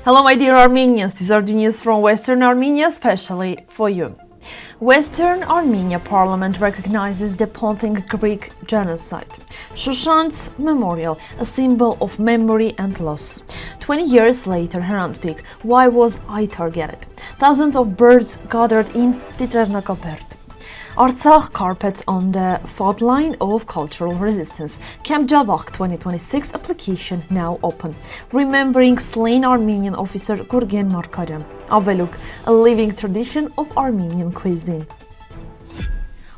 Hello my dear Armenians, these are the news from Western Armenia, especially for you. Western Armenia Parliament recognizes the Pontic Greek genocide. Shushants Memorial, a symbol of memory and loss. 20 years later, Hrant Dink, why was I targeted? Thousands of birds gathered in Tigranakert. Artsakh carpet on the Frontline of cultural resistance. Camp Javakhk 2026 application now open. Remembering slain Armenian officer Gurgen Margaryan. Aveluk, a living tradition of Armenian cuisine.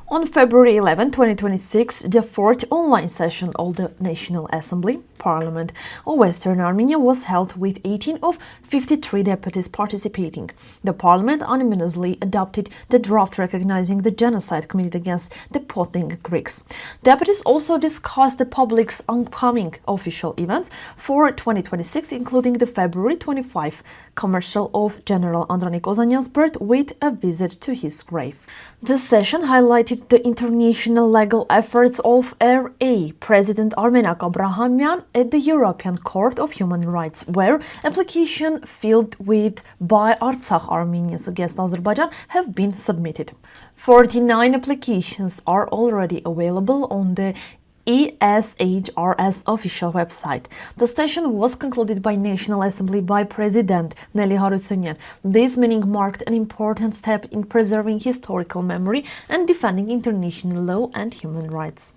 On February 11, 2026, the fourth online session of the National Assembly, Parliament of Western Armenia was held with 18 of 53 deputies participating. The Parliament unanimously adopted the draft recognizing the genocide committed against the Pontic Greeks. Deputies also discussed the public's upcoming official events for 2026, including the February 25 commercial of General Andronik Ozanyan's birth with a visit to his grave. The session highlighted the international legal efforts of RA President Armenian Abrahamian at the European Court of Human Rights, where application filed with by Artsakh Armenians against Azerbaijan have been submitted. 49 applications are already available on the ESHRS official website. The session was concluded by National Assembly by President Nelly Harutsunyan. This meeting marked an important step in preserving historical memory and defending international law and human rights.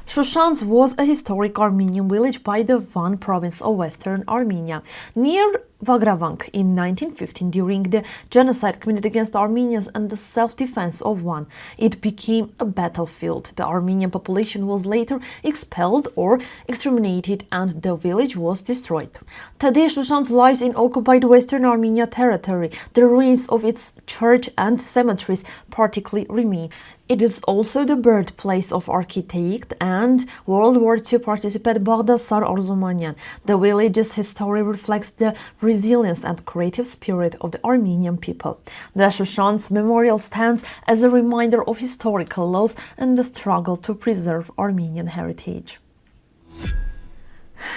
Shushants was a historic Armenian village by the Van province of Western Armenia, near Javakhk in 1915 during the genocide committed against Armenians and the self-defense of Van. It became a battlefield. The Armenian population was later expelled or exterminated and the village was destroyed. Today, Shushants lies in occupied Western Armenia territory. The ruins of its church and cemeteries particularly remain. It is also the birthplace of architect and World War II participant Baghdasar Arzumanyan. The village's history reflects the resilience and creative spirit of the Armenian people. The Shushants Memorial stands as a reminder of historical loss and the struggle to preserve Armenian heritage.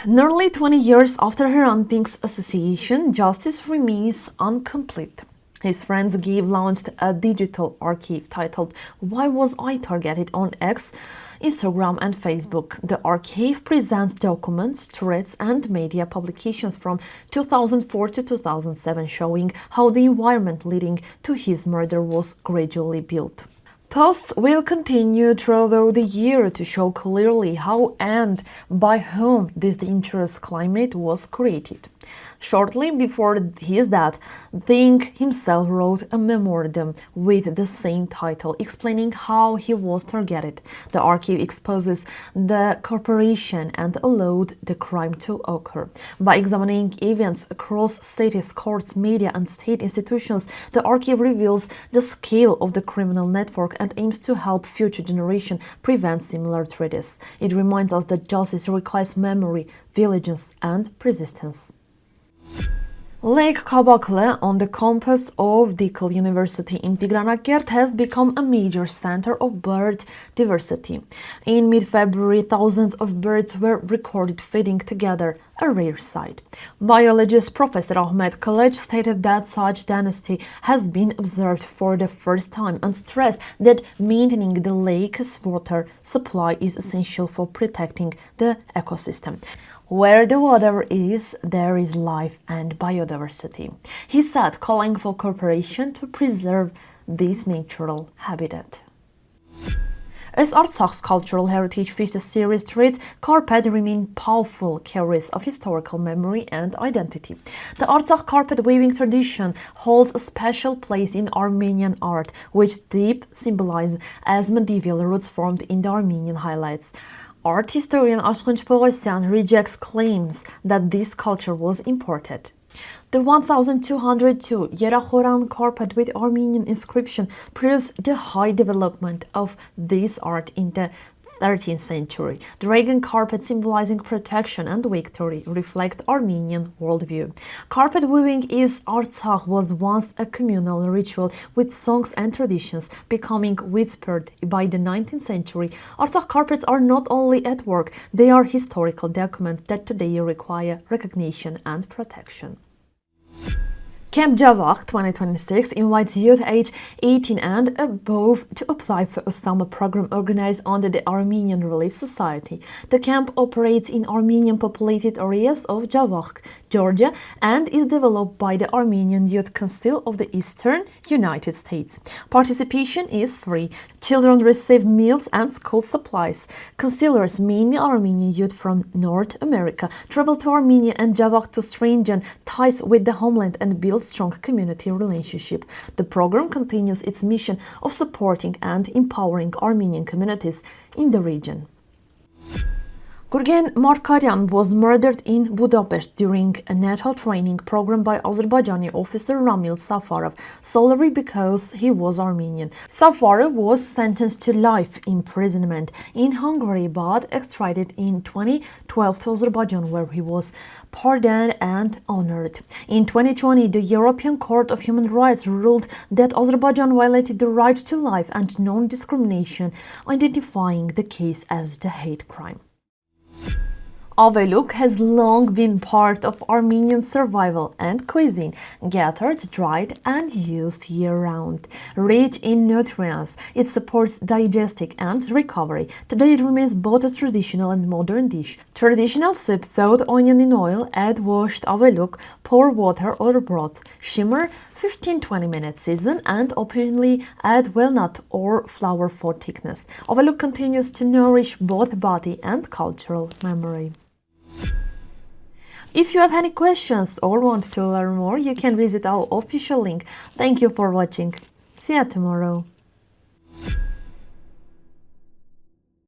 Nearly 20 years after Hrant Dink's assassination, justice remains incomplete. His friends gave launched a digital archive titled Why Was I Targeted on X, Instagram and Facebook. The archive presents documents, threads and media publications from 2004 to 2007 showing how the environment leading to his murder was gradually built. Posts will continue throughout the year to show clearly how and by whom this dangerous climate was created. Shortly before his death, Dink himself wrote a memorandum with the same title, explaining how he was targeted. The archive exposes the corporation and allowed the crime to occur. By examining events across cities, courts, media, and state institutions, the archive reveals the scale of the criminal network and aims to help future generations prevent similar threats. It reminds us that justice requires memory, vigilance, and persistence. Lake Kabakle, on the campus of Dikal University in Tigranakert, has become a major center of bird diversity. In mid-February, thousands of birds were recorded feeding together, a rare sight. Biologist Professor Ahmed Khalej stated that such density has been observed for the first time and stressed that maintaining the lake's water supply is essential for protecting the ecosystem. Where the water is, there is life and biodiversity, he said, calling for cooperation to preserve this natural habitat. As Artsakh's cultural heritage feature series treats, carpet remain powerful carriers of historical memory and identity. The Artsakh carpet weaving tradition holds a special place in Armenian art, which deep symbolize as medieval roots formed in the Armenian highlights. Art historian Ashkunch Pogosyan rejects claims that this culture was imported. The 1202 Yerevan carpet with Armenian inscription proves the high development of this art in the 13th century. Dragon carpet symbolizing protection and victory reflect Armenian worldview. Carpet weaving is Artsakh was once a communal ritual with songs and traditions becoming whispered by the 19th century. Artsakh carpets are not only at work, they are historical documents that today require recognition and protection. Camp Javakhk 2026 invites youth age 18 and above to apply for a summer program organized under the Armenian Relief Society. The camp operates in Armenian populated areas of Javakhk, Georgia, and is developed by the Armenian Youth Council of the Eastern United States. Participation is free. Children receive meals and school supplies. Counselors, mainly Armenian youth from North America, travel to Armenia and Javakhk to strengthen ties with the homeland and build strong community relationship. The program continues its mission of supporting and empowering Armenian communities in the region. Gurgen Margaryan was murdered in Budapest during a NATO training program by Azerbaijani officer Ramil Safarov, solely because he was Armenian. Safarov was sentenced to life imprisonment in Hungary but extradited in 2012 to Azerbaijan, where he was pardoned and honored. In 2020, the European Court of Human Rights ruled that Azerbaijan violated the right to life and non-discrimination, identifying the case as the hate crime. Aveluk has long been part of Armenian survival and cuisine, gathered, dried, and used year-round. Rich in nutrients, it supports digestion and recovery. Today it remains both a traditional and modern dish. Traditional soup: soaked onion in oil, add washed Aveluk, pour water or broth, simmer 15-20 minutes, season, and optionally add walnut or flour for thickness. Aveluk continues to nourish both body and cultural memory. If you have any questions or want to learn more, you can visit our official link. Thank you for watching. See you tomorrow.